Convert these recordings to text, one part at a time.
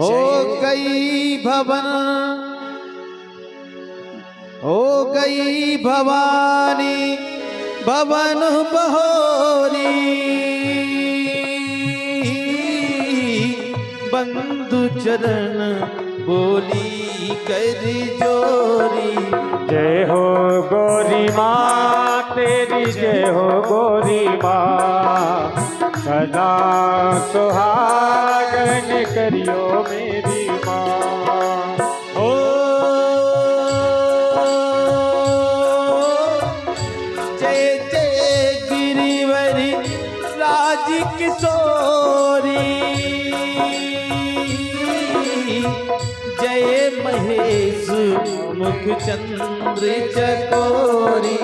हो गई भवन, हो गई भवानी भवन बहोरी, बंधु चरण बोली कर जोरी। जय हो गोरी माँ तेरी, जय हो गोरी माँ, सदा सुहागन करियो मेरी माँ। ओ जय जय गिरिवरी राज किशोरी, जय महेश मुख चंद्र चकोरी।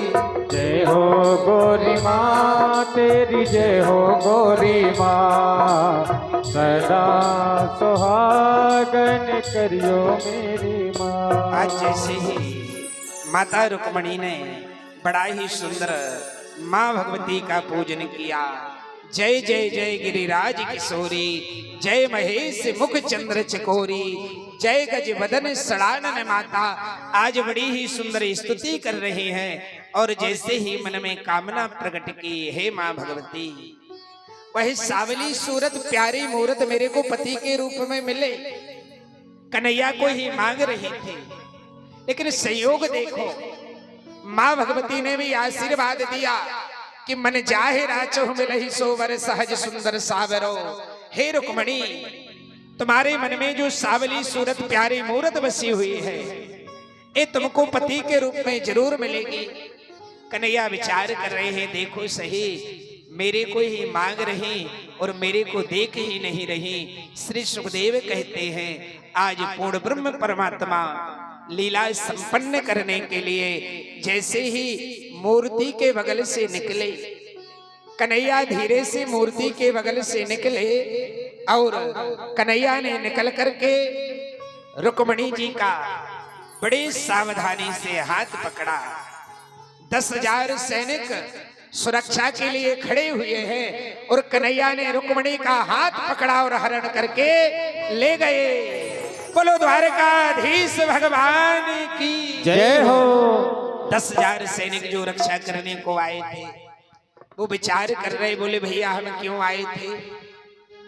जय हो गोरी माँ तेरी, जय हो गोरी माँ, सदा सुहागन करियो मेरी माँ। आज जैसे ही माता रुक्मणी ने बड़ा ही सुंदर माँ भगवती का पूजन किया। जय जय जय गिरिराज किशोरी, जय महेश मुख चंद्र चकोरी, जय गज बदन सड़ानन माता। आज बड़ी ही सुंदर स्तुति कर रहे हैं। और जैसे ही मन में कामना प्रकट की, हे माँ भगवती, वह सावली सूरत प्यारी मूरत मेरे को पति के रूप में मिले। कन्हैया को ही मांग रही थी, लेकिन संयोग देखो, माँ भगवती ने भी आशीर्वाद दिया कि मन जाहे राचो मिलहि सोवर सहज सुंदर सावरो। हे रुक्मणी, तुम्हारे मन में जो सावली सूरत प्यारी मूरत बसी हुई है, ये तुमको पति के रूप में जरूर मिलेगी। कन्हैया विचार कर रहे हैं, देखो सही, मेरे को ही मांग रही और मेरे को देख ही नहीं रही। श्री सुखदेव कहते हैं, आज पूर्ण ब्रह्म परमात्मा लीला संपन्न करने के लिए जैसे ही मूर्ति के बगल से निकले, कन्हैया धीरे से मूर्ति के बगल से निकले और कन्हैया ने निकल करके रुक्मणी जी का बड़ी सावधानी से हाथ पकड़ा। 10,000 सैनिक सुरक्षा के लिए खड़े हुए हैं और कन्हैया ने रुक्मणी का हाथ पकड़ा और हरण करके ले गए। बोलो द्वारकाधीश भगवान की जय हो। 10,000 सैनिक जो रक्षा करने को आए थे, वो विचार कर रहे, बोले भैया हम क्यों आए थे?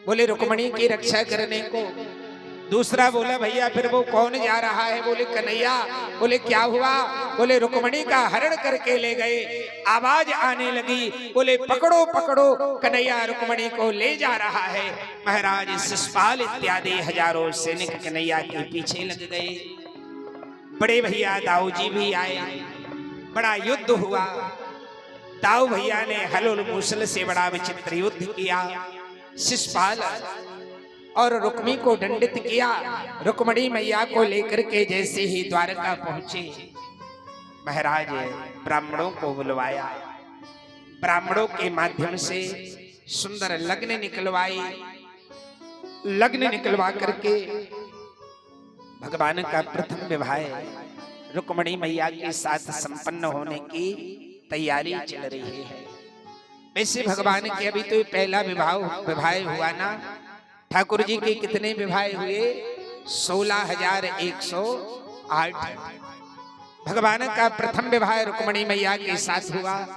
बोले रुक्मणी की रक्षा करने को। दूसरा बोला, भैया फिर वो कौन जा रहा है? बोले कन्हैया। बोले क्या हुआ? बोले रुक्मणी का हरण करके ले गए। आवाज आने लगी, बोले पकड़ो पकड़ो, कन्हैया रुक्मणी को ले जा रहा है। महाराज शिशुपाल इत्यादि हजारों सैनिक कन्हैया के पीछे लग गए। बड़े भैया दाऊ जी भी आए, बड़ा युद्ध हुआ। दाऊ भैया ने हलोल मूसल से बड़ा विचित्र युद्ध किया। शिशुपाल और रुक्मी को दंडित किया। रुक्मणी मैया को लेकर के जैसे ही द्वारका पहुंचे, महाराज ब्राह्मणों को बुलवाया। ब्राह्मणों के माध्यम से सुंदर लग्न निकलवाई। लग्न निकलवा करके भगवान का प्रथम विवाह रुक्मणी मैया के साथ संपन्न होने की तैयारी चल रही है। वैसे भगवान के अभी तो पहला विवाह हुआ ना। ठाकुर जी के कितने विवाह हुए? 16,108। भगवान का प्रथम विवाह रुक्मणी मैया के साथ हुआ।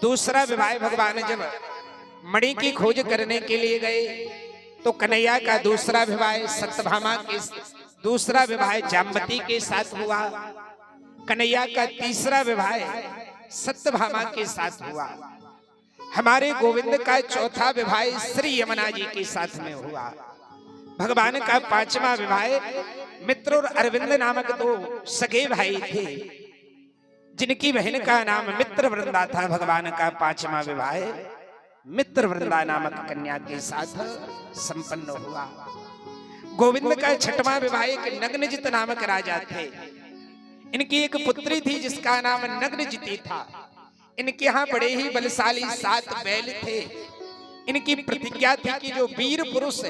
दूसरा विवाह भगवान जब मणि की खोज करने के लिए गए तो कन्हैया का दूसरा विवाह सत्यभामा के, दूसरा विवाह जाम्बती के साथ हुआ। कन्हैया का तीसरा विवाह सत्यभामा के साथ हुआ। हमारे गोविंद का चौथा विवाह श्री यमुना जी के साथ में हुआ। भगवान का पांचवा विवाह मित्र और अरविंद नामक 2 सगे भाई थे, जिनकी बहन का नाम मित्र वृंदा था। भगवान का पांचवा विवाह मित्र वृंदा नामक कन्या के साथ संपन्न हुआ। गोविंद का छठवां विवाह एक नग्नजित नामक राजा थे। इनकी एक पुत्री थी जिसका नाम नग्नजिती था। इनके यहाँ बड़े ही बलशाली 7 बैल थे। इनकी प्रतिज्ञा थी कि जो वीर पुरुष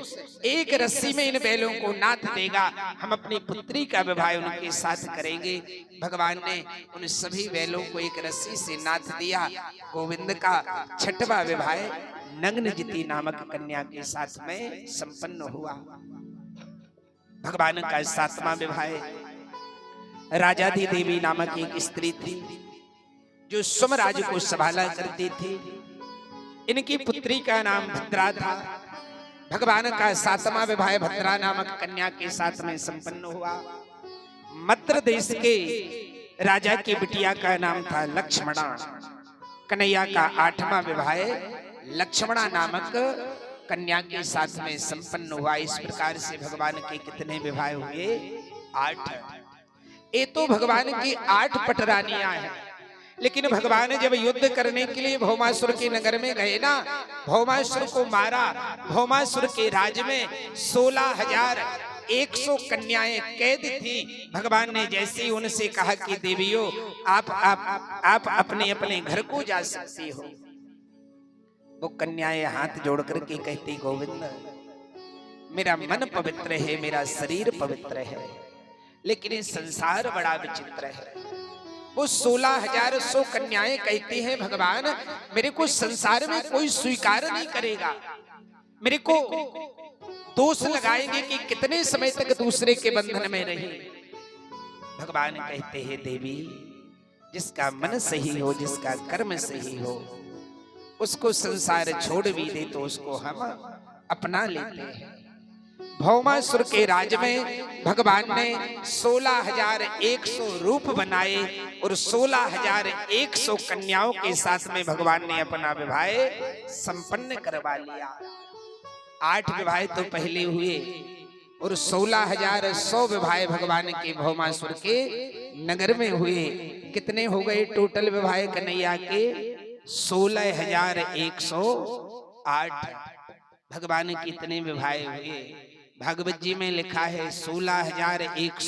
एक रस्सी में इन बैलों को नाथ देगा, हम अपनी पुत्री का विवाह उनके साथ करेंगे। भगवान ने उन सभी बैलों को एक रस्सी से नाथ दिया। गोविंद का छठवां विवाह नग्नजिती नामक कन्या के साथ में संपन्न हुआ। भगवान का 7वां विवाह है। राजाधी देवी नामक एक स्त्री थी जो सुमराज को संभाला करती थी। इनकी पुत्री का नाम भद्रा था। भगवान का 7वां विवाह भद्रा नामक कन्या के साथ में संपन्न हुआ। मद्र देश के राजा की बिटिया का नाम था लक्ष्मणा। कन्हैया का 8वां विवाह लक्ष्मणा नामक कन्या के साथ में संपन्न हुआ। इस प्रकार से भगवान के कितने विवाह हुए? 8। ये तो भगवान की 8 पटरानियां हैं। लेकिन भगवान जब युद्ध करने के लिए भौमासुर के नगर में गए ना, भौमासुर को मारा। भौमासुर के राज में 16,100 कन्याएं कैद थी। भगवान ने जैसे ही उनसे कहा कि देवियों आप अपने अपने घर को जा सकती हो, वो कन्याएं हाथ जोड़ करके कहती गोविंद मेरा मन पवित्र है, मेरा शरीर पवित्र है, लेकिन ये संसार बड़ा विचित्र है। वो 16,100 कन्याएं कहती हैं भगवान मेरे को संसार में कोई स्वीकार नहीं करेगा, मेरे को दोष लगाएंगे कि कितने समय तक दूसरे के बंधन में रही। भगवान कहते हैं देवी जिसका मन सही हो, जिसका कर्म सही हो, उसको संसार छोड़ भी दे तो उसको हम अपना लेते हैं। भौमासुर के राज में भगवान ने 16,100 रूप बनाए और 16,100 कन्याओं के साथ में भगवान ने अपना विवाह संपन्न करवा लिया। 8 विवाह तो पहले हुए और 16,100 विवाह भगवान के भौमासुर के नगर में हुए। कितने हो गए टोटल विवाह कन्हैया के? 16,108। भगवान के कितने विवाह हुए? भागवत जी में लिखा है 16,108